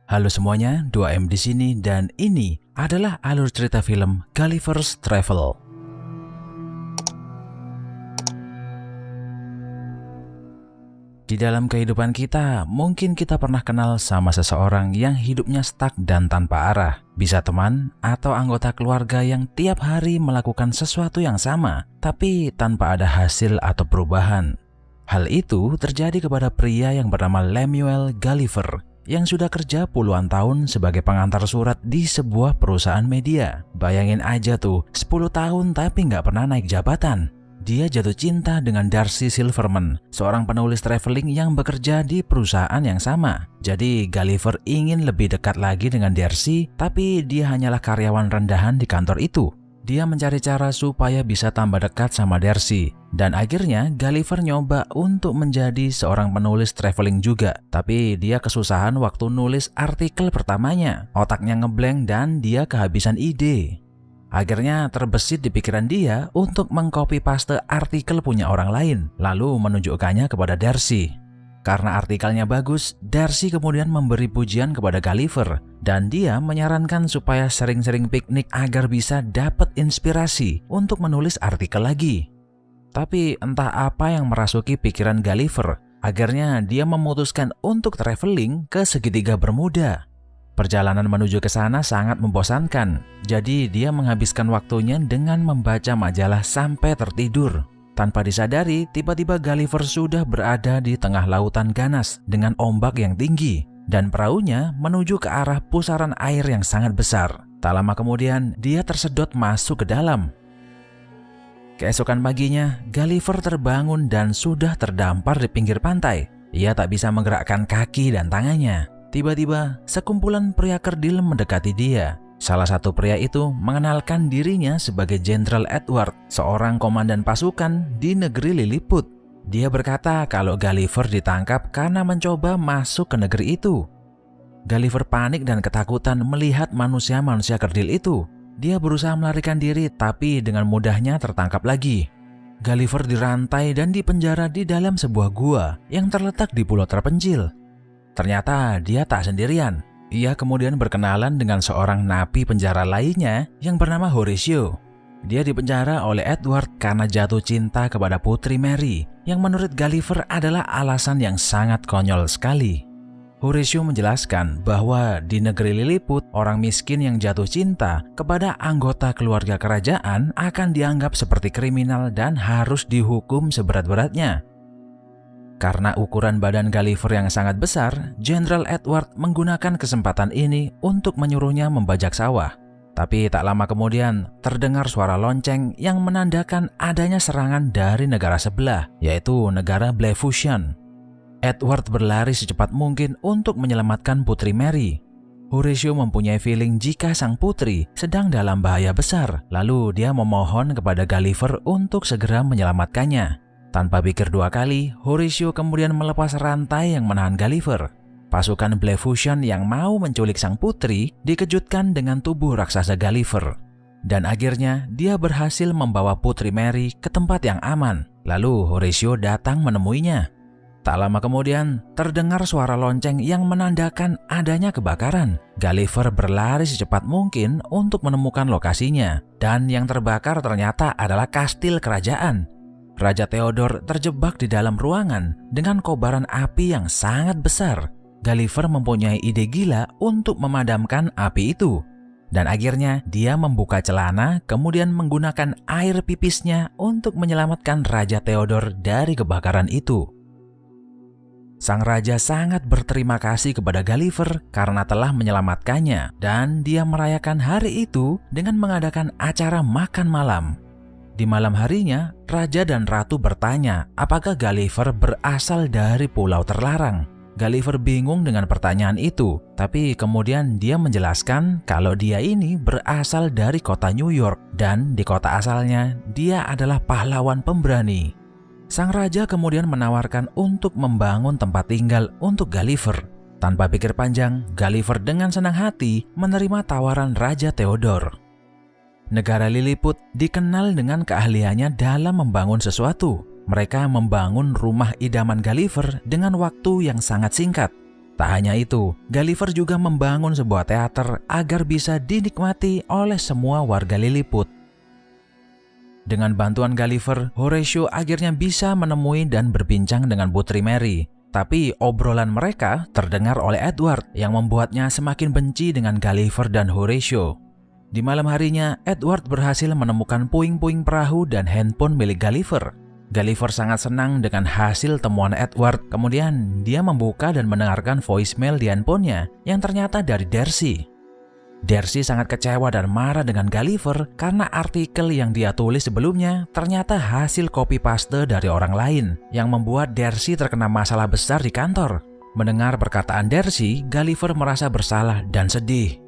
Halo semuanya, 2M di sini dan ini adalah alur cerita film Gulliver's Travel. Di dalam kehidupan kita, mungkin kita pernah kenal sama seseorang yang hidupnya stuck dan tanpa arah. Bisa teman atau anggota keluarga yang tiap hari melakukan sesuatu yang sama, tapi tanpa ada hasil atau perubahan. Hal itu terjadi kepada pria yang bernama Lemuel Gulliver, yang sudah kerja puluhan tahun sebagai pengantar surat di sebuah perusahaan media. Bayangin aja tuh, 10 tahun tapi nggak pernah naik jabatan. Dia jatuh cinta dengan Darcy Silverman, seorang penulis traveling yang bekerja di perusahaan yang sama. Jadi Gulliver ingin lebih dekat lagi dengan Darcy, tapi dia hanyalah karyawan rendahan di kantor itu. Dia mencari cara supaya bisa tambah dekat sama Darcy. Dan akhirnya Gulliver nyoba untuk menjadi seorang penulis traveling juga. Tapi dia kesusahan waktu nulis artikel pertamanya. Otaknya ngeblank dan dia kehabisan ide. Akhirnya terbesit di pikiran dia untuk mengcopy paste artikel punya orang lain, lalu menunjukkannya kepada Darcy. Karena artikelnya bagus, Darcy kemudian memberi pujian kepada Gulliver dan dia menyarankan supaya sering-sering piknik agar bisa dapat inspirasi untuk menulis artikel lagi. Tapi entah apa yang merasuki pikiran Gulliver, akhirnya dia memutuskan untuk traveling ke segitiga Bermuda. Perjalanan menuju ke sana sangat membosankan, jadi dia menghabiskan waktunya dengan membaca majalah sampai tertidur. Tanpa disadari, tiba-tiba Gulliver sudah berada di tengah lautan ganas dengan ombak yang tinggi, dan perahunya menuju ke arah pusaran air yang sangat besar. Tak lama kemudian, dia tersedot masuk ke dalam. Keesokan paginya, Gulliver terbangun dan sudah terdampar di pinggir pantai. Ia tak bisa menggerakkan kaki dan tangannya. Tiba-tiba, sekumpulan pria kerdil mendekati dia. Salah satu pria itu mengenalkan dirinya sebagai Jenderal Edward, seorang komandan pasukan di negeri Lilliput. Dia berkata kalau Gulliver ditangkap karena mencoba masuk ke negeri itu. Gulliver panik dan ketakutan melihat manusia-manusia kerdil itu. Dia berusaha melarikan diri, tapi dengan mudahnya tertangkap lagi. Gulliver dirantai dan dipenjara di dalam sebuah gua yang terletak di pulau terpencil. Ternyata dia tak sendirian. Ia kemudian berkenalan dengan seorang napi penjara lainnya yang bernama Horatio. Dia dipenjara oleh Edward karena jatuh cinta kepada Putri Mary, yang menurut Gulliver adalah alasan yang sangat konyol sekali. Horatio menjelaskan bahwa di negeri Lilliput, orang miskin yang jatuh cinta kepada anggota keluarga kerajaan akan dianggap seperti kriminal dan harus dihukum seberat-beratnya. Karena ukuran badan Gulliver yang sangat besar, Jenderal Edward menggunakan kesempatan ini untuk menyuruhnya membajak sawah. Tapi tak lama kemudian, terdengar suara lonceng yang menandakan adanya serangan dari negara sebelah, yaitu negara Blefushian. Edward berlari secepat mungkin untuk menyelamatkan Putri Mary. Horatio mempunyai feeling jika sang putri sedang dalam bahaya besar, lalu dia memohon kepada Gulliver untuk segera menyelamatkannya. Tanpa pikir dua kali, Horatio kemudian melepas rantai yang menahan Gulliver. Pasukan Blefushian yang mau menculik sang putri dikejutkan dengan tubuh raksasa Gulliver. Dan akhirnya dia berhasil membawa Putri Mary ke tempat yang aman. Lalu Horatio datang menemuinya. Tak lama kemudian, terdengar suara lonceng yang menandakan adanya kebakaran. Gulliver berlari secepat mungkin untuk menemukan lokasinya. Dan yang terbakar ternyata adalah kastil kerajaan. Raja Theodore terjebak di dalam ruangan dengan kobaran api yang sangat besar. Gulliver mempunyai ide gila untuk memadamkan api itu. Dan akhirnya dia membuka celana kemudian menggunakan air pipisnya untuk menyelamatkan Raja Theodore dari kebakaran itu. Sang raja sangat berterima kasih kepada Gulliver karena telah menyelamatkannya dan dia merayakan hari itu dengan mengadakan acara makan malam. Di malam harinya, Raja dan Ratu bertanya apakah Gulliver berasal dari pulau terlarang. Gulliver bingung dengan pertanyaan itu, tapi kemudian dia menjelaskan kalau dia ini berasal dari kota New York dan di kota asalnya dia adalah pahlawan pemberani. Sang raja kemudian menawarkan untuk membangun tempat tinggal untuk Gulliver. Tanpa pikir panjang, Gulliver dengan senang hati menerima tawaran Raja Theodore. Negara Lilliput dikenal dengan keahliannya dalam membangun sesuatu. Mereka membangun rumah idaman Gulliver dengan waktu yang sangat singkat. Tak hanya itu, Gulliver juga membangun sebuah teater agar bisa dinikmati oleh semua warga Lilliput. Dengan bantuan Gulliver, Horatio akhirnya bisa menemui dan berbincang dengan Putri Mary. Tapi obrolan mereka terdengar oleh Edward yang membuatnya semakin benci dengan Gulliver dan Horatio. Di malam harinya, Edward berhasil menemukan puing-puing perahu dan handphone milik Gulliver. Gulliver sangat senang dengan hasil temuan Edward. Kemudian dia membuka dan mendengarkan voicemail di handphonenya yang ternyata dari Darcy. Darcy sangat kecewa dan marah dengan Gulliver karena artikel yang dia tulis sebelumnya ternyata hasil copy paste dari orang lain yang membuat Darcy terkena masalah besar di kantor. Mendengar perkataan Darcy, Gulliver merasa bersalah dan sedih.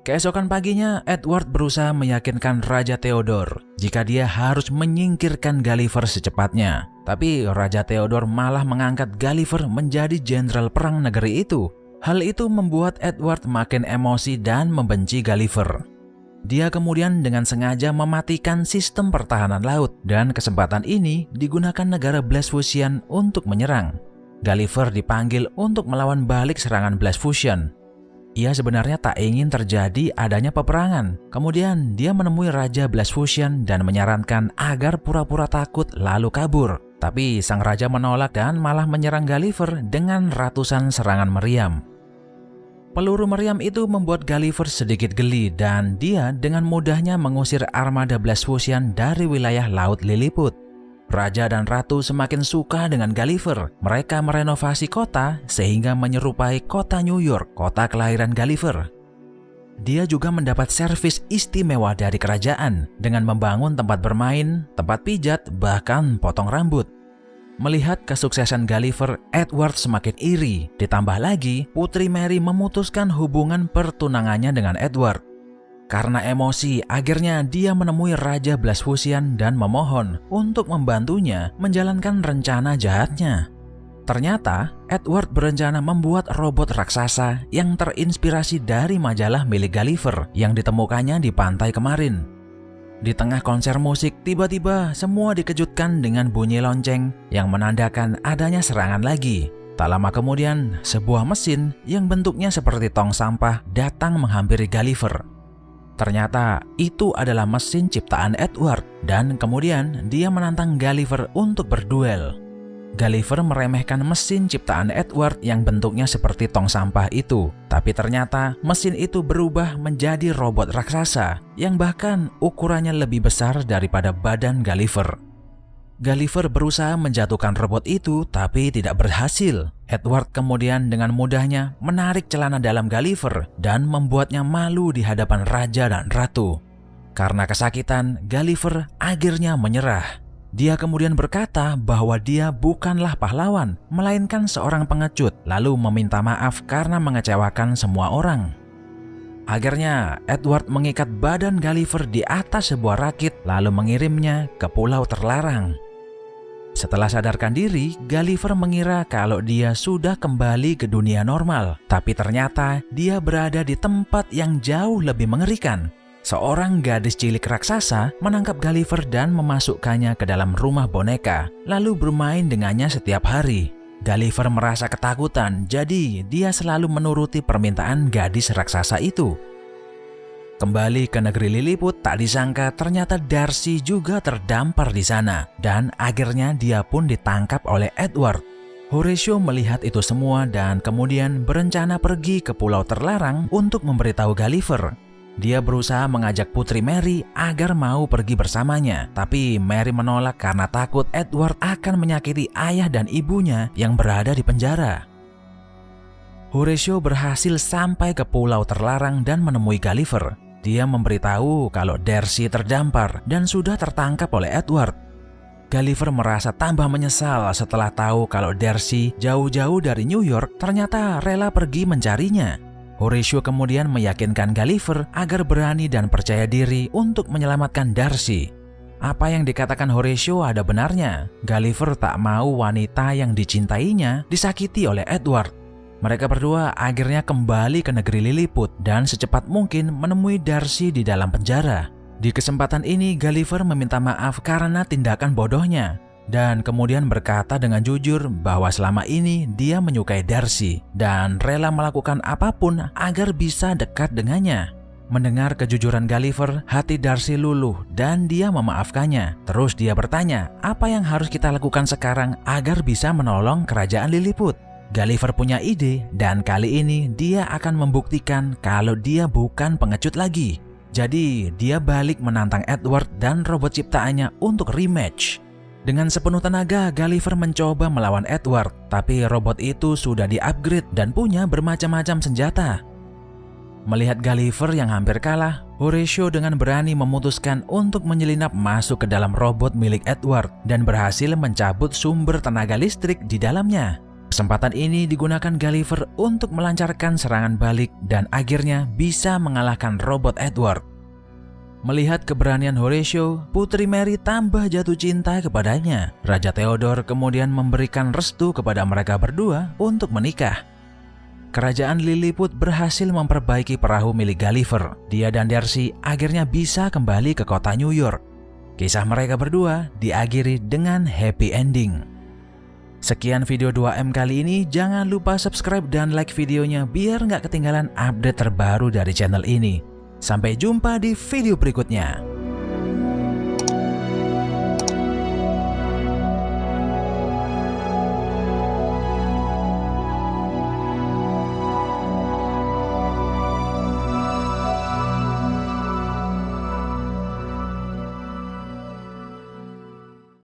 Keesokan paginya, Edward berusaha meyakinkan Raja Theodore jika dia harus menyingkirkan Gulliver secepatnya. Tapi Raja Theodore malah mengangkat Gulliver menjadi jenderal perang negeri itu. Hal itu membuat Edward makin emosi dan membenci Gulliver. Dia kemudian dengan sengaja mematikan sistem pertahanan laut dan kesempatan ini digunakan negara Blefuscian untuk menyerang. Gulliver dipanggil untuk melawan balik serangan Blefuscian. Ia sebenarnya tak ingin terjadi adanya peperangan. Kemudian dia menemui Raja Blefuscian dan menyarankan agar pura-pura takut lalu kabur. Tapi sang raja menolak dan malah menyerang Gulliver dengan ratusan serangan meriam. Peluru meriam itu membuat Gulliver sedikit geli dan dia dengan mudahnya mengusir armada Blefuscian dari wilayah Laut Lilliput. Raja dan ratu semakin suka dengan Gulliver. Mereka merenovasi kota sehingga menyerupai kota New York, kota kelahiran Gulliver. Dia juga mendapat servis istimewa dari kerajaan dengan membangun tempat bermain, tempat pijat, bahkan potong rambut. Melihat kesuksesan Gulliver, Edward semakin iri. Ditambah lagi, Putri Mary memutuskan hubungan pertunangannya dengan Edward. Karena emosi, akhirnya dia menemui Raja Blefuscian dan memohon untuk membantunya menjalankan rencana jahatnya. Ternyata, Edward berencana membuat robot raksasa yang terinspirasi dari majalah milik Gulliver yang ditemukannya di pantai kemarin. Di tengah konser musik, tiba-tiba semua dikejutkan dengan bunyi lonceng yang menandakan adanya serangan lagi. Tak lama kemudian, sebuah mesin yang bentuknya seperti tong sampah datang menghampiri Gulliver. Ternyata itu adalah mesin ciptaan Edward dan kemudian dia menantang Gulliver untuk berduel. Gulliver meremehkan mesin ciptaan Edward yang bentuknya seperti tong sampah itu. Tapi ternyata mesin itu berubah menjadi robot raksasa yang bahkan ukurannya lebih besar daripada badan Gulliver. Gulliver berusaha menjatuhkan robot itu tapi tidak berhasil. Edward kemudian dengan mudahnya menarik celana dalam Gulliver dan membuatnya malu di hadapan raja dan ratu. Karena kesakitan, Gulliver akhirnya menyerah. Dia kemudian berkata bahwa dia bukanlah pahlawan, melainkan seorang pengecut, lalu meminta maaf karena mengecewakan semua orang. Akhirnya, Edward mengikat badan Gulliver di atas sebuah rakit lalu mengirimnya ke pulau terlarang. Setelah sadarkan diri, Gulliver mengira kalau dia sudah kembali ke dunia normal. Tapi ternyata dia berada di tempat yang jauh lebih mengerikan. Seorang gadis cilik raksasa menangkap Gulliver dan memasukkannya ke dalam rumah boneka, lalu bermain dengannya setiap hari. Gulliver merasa ketakutan, jadi dia selalu menuruti permintaan gadis raksasa itu. Kembali ke negeri Lilliput, tak disangka ternyata Darcy juga terdampar di sana dan akhirnya dia pun ditangkap oleh Edward. Horatio melihat itu semua dan kemudian berencana pergi ke pulau terlarang untuk memberitahu Gulliver. Dia berusaha mengajak Putri Mary agar mau pergi bersamanya, tapi Mary menolak karena takut Edward akan menyakiti ayah dan ibunya yang berada di penjara. Horatio berhasil sampai ke pulau terlarang dan menemui Gulliver. Dia memberitahu kalau Darcy terdampar dan sudah tertangkap oleh Edward. Gulliver merasa tambah menyesal setelah tahu kalau Darcy jauh-jauh dari New York ternyata rela pergi mencarinya. Horatio kemudian meyakinkan Gulliver agar berani dan percaya diri untuk menyelamatkan Darcy. Apa yang dikatakan Horatio ada benarnya. Gulliver tak mau wanita yang dicintainya disakiti oleh Edward. Mereka berdua akhirnya kembali ke negeri Lilliput dan secepat mungkin menemui Darcy di dalam penjara. Di kesempatan ini Gulliver meminta maaf karena tindakan bodohnya. dan kemudian berkata dengan jujur bahwa selama ini dia menyukai Darcy dan rela melakukan apapun agar bisa dekat dengannya. Mendengar kejujuran Gulliver, hati Darcy luluh dan dia memaafkannya. Terus dia bertanya, apa yang harus kita lakukan sekarang agar bisa menolong kerajaan Lilliput? Gulliver punya ide dan kali ini dia akan membuktikan kalau dia bukan pengecut lagi. Jadi dia balik menantang Edward dan robot ciptaannya untuk rematch. Dengan sepenuh tenaga, Gulliver mencoba melawan Edward, tapi robot itu sudah di-upgrade dan punya bermacam-macam senjata. Melihat Gulliver yang hampir kalah, Horatio dengan berani memutuskan untuk menyelinap masuk ke dalam robot milik Edward dan berhasil mencabut sumber tenaga listrik di dalamnya. Kesempatan ini digunakan Gulliver untuk melancarkan serangan balik dan akhirnya bisa mengalahkan robot Edward. Melihat keberanian Horatio, Putri Mary tambah jatuh cinta kepadanya. Raja Theodore kemudian memberikan restu kepada mereka berdua untuk menikah. Kerajaan Lilliput berhasil memperbaiki perahu milik Gulliver. Dia dan Darcy akhirnya bisa kembali ke kota New York. Kisah mereka berdua diakhiri dengan happy ending. Sekian video 2M kali ini, jangan lupa subscribe dan like videonya biar nggak ketinggalan update terbaru dari channel ini. Sampai jumpa di video berikutnya.